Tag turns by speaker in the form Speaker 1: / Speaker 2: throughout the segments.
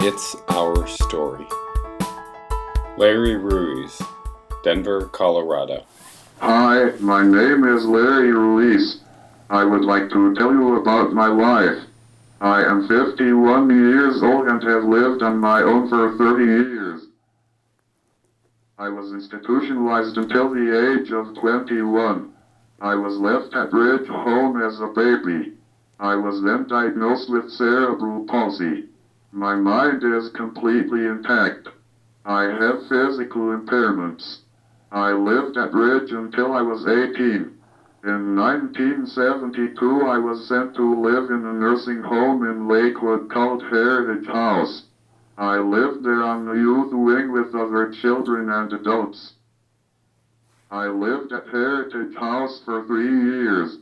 Speaker 1: It's Our Story. Larry Ruiz, Denver, Colorado.
Speaker 2: Hi, my name is Larry Ruiz. I would like to tell you about my life. I am 51 years old and have lived on my own for 30 years. I was institutionalized until the age of 21. I was left at Ridge home as a baby. I was then diagnosed with cerebral palsy. My mind is completely intact. I have physical impairments. I lived at Ridge until I was 18. In 1972, I was sent to live in a nursing home in Lakewood called Heritage House. I lived there on the youth wing with other children and adults. I lived at Heritage House for 3 years,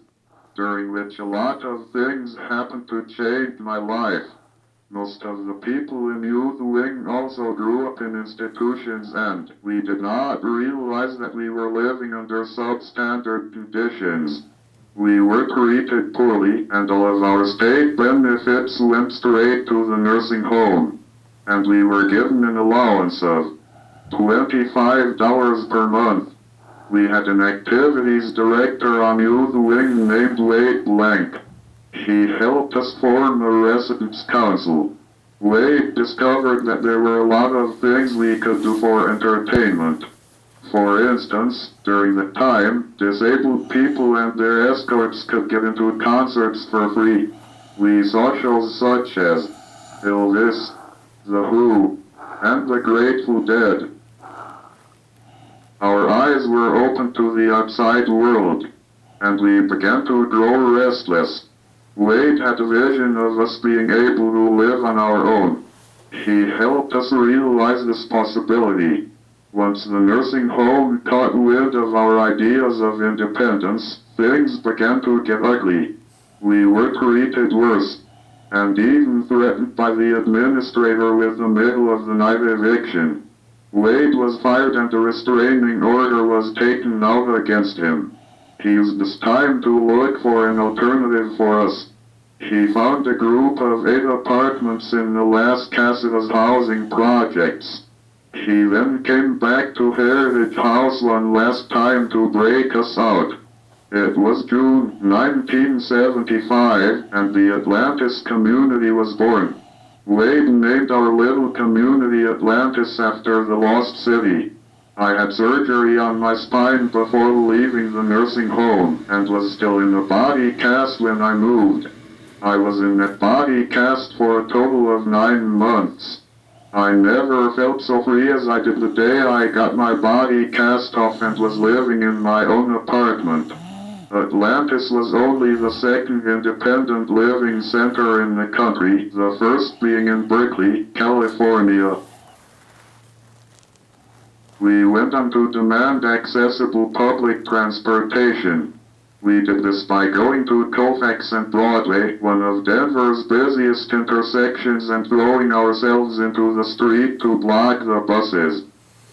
Speaker 2: during which a lot of things happened to change my life. Most of the people in youth wing also grew up in institutions, and we did not realize that we were living under substandard conditions. We were treated poorly, and all of our state benefits went straight to the nursing home. And we were given an allowance of $25 per month. We had an activities director on youth wing named Wade Blank. He helped us form a residence council. Wade discovered that there were a lot of things we could do for entertainment. For instance, during the time, disabled people and their escorts could get into concerts for free. We saw shows such as Elvis, The Who, and The Grateful Dead. Our eyes were open to the outside world, and we began to grow restless. Wade had a vision of us being able to live on our own. He helped us realize this possibility. Once the nursing home caught wind of our ideas of independence, things began to get ugly. We were treated worse, and even threatened by the administrator with the middle-of-the-night eviction. Wade was fired and a restraining order was taken out against him. He used this time to look for an alternative for us. He found a group of 8 apartments in the Las Casas housing projects. He then came back to Heritage House one last time to break us out. It was June 1975, and the Atlantis community was born. Wade named our little community Atlantis after the lost city. I had surgery on my spine before leaving the nursing home, and was still in a body cast when I moved. I was in that body cast for a total of 9 months. I never felt so free as I did the day I got my body cast off and was living in my own apartment. Atlantis was only the second independent living center in the country, the first being in Berkeley, California. We went on to demand accessible public transportation. We did this by going to Colfax and Broadway, one of Denver's busiest intersections, and throwing ourselves into the street to block the buses.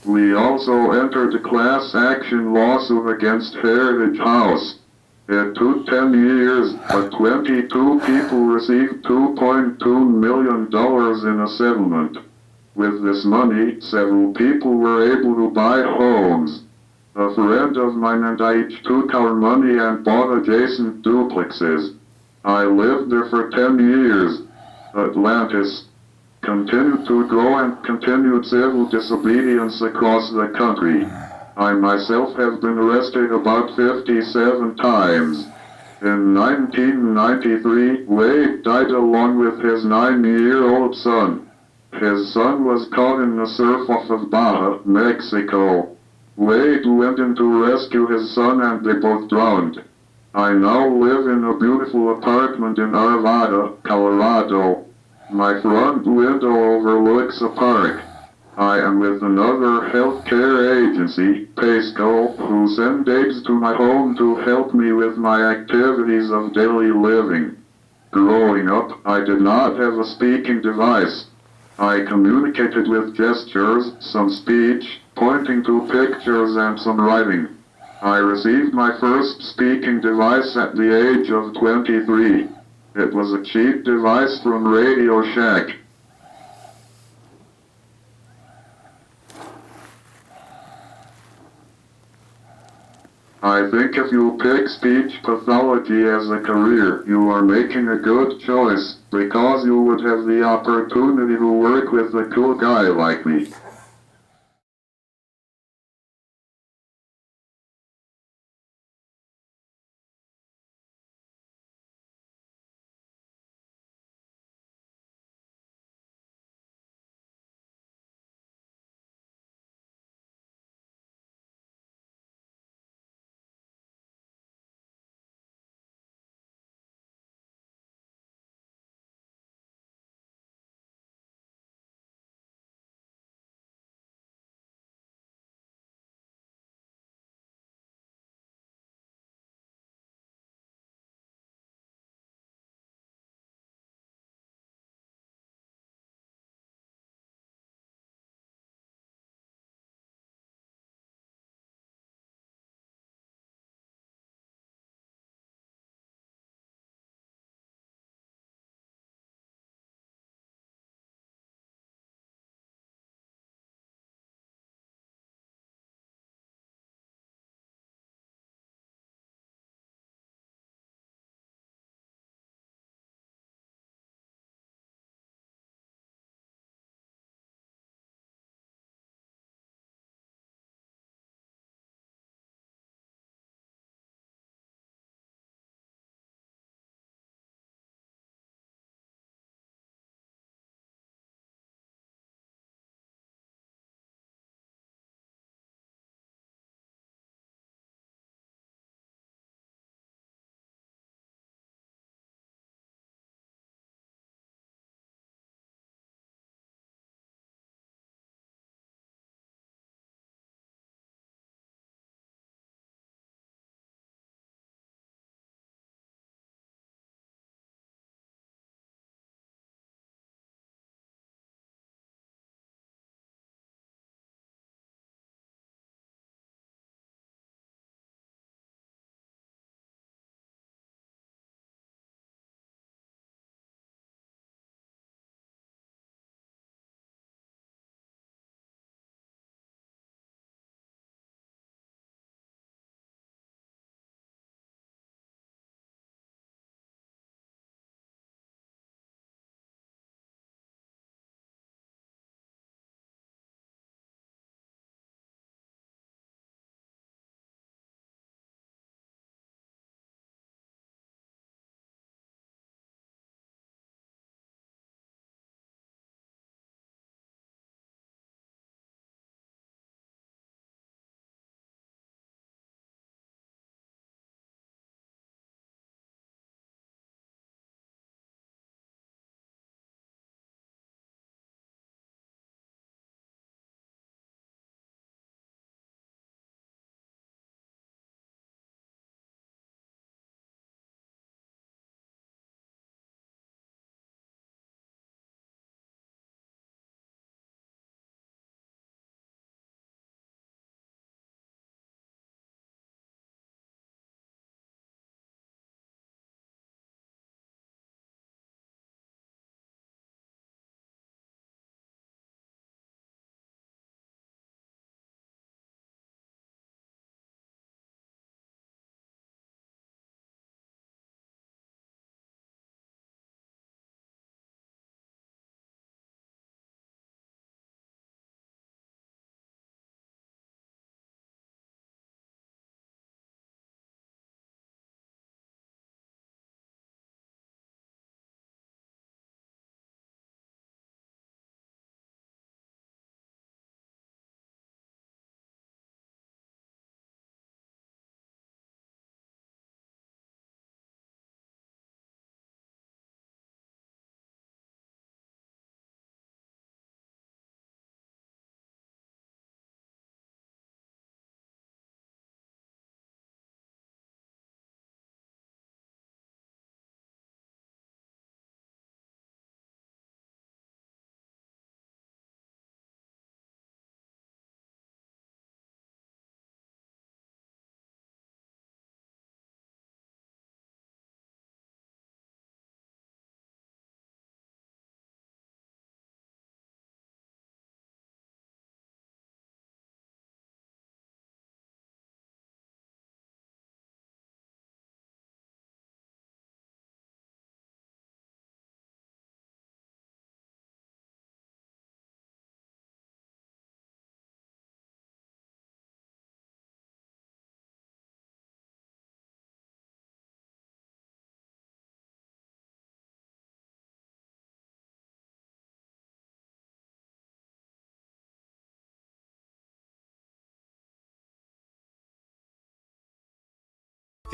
Speaker 2: We also entered a class action lawsuit against Heritage House. It took 10 years, but 22 people received $2.2 million in a settlement. With this money, several people were able to buy homes. A friend of mine and I each took our money and bought adjacent duplexes. I lived there for 10 years. Atlantis continued to grow and continued civil disobedience across the country. I myself have been arrested about 57 times. In 1993, Wade died along with his 9-year-old son. His son was caught in the surf off of Baja, Mexico. Wade went in to rescue his son and they both drowned. I now live in a beautiful apartment in Arvada, Colorado. My front window overlooks a park. I am with another healthcare agency, PACECO, who send aides to my home to help me with my activities of daily living. Growing up, I did not have a speaking device. I communicated with gestures, some speech, pointing to pictures, and some writing. I received my first speaking device at the age of 23. It was a cheap device from Radio Shack. think if you pick speech pathology as a career, you are making a good choice, because you would have the opportunity to work with a cool guy like me.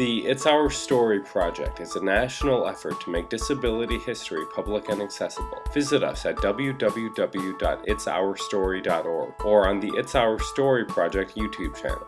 Speaker 1: The It's Our Story project is a national effort to make disability history public and accessible. Visit us at www.itsourstory.org or on the It's Our Story project YouTube channel.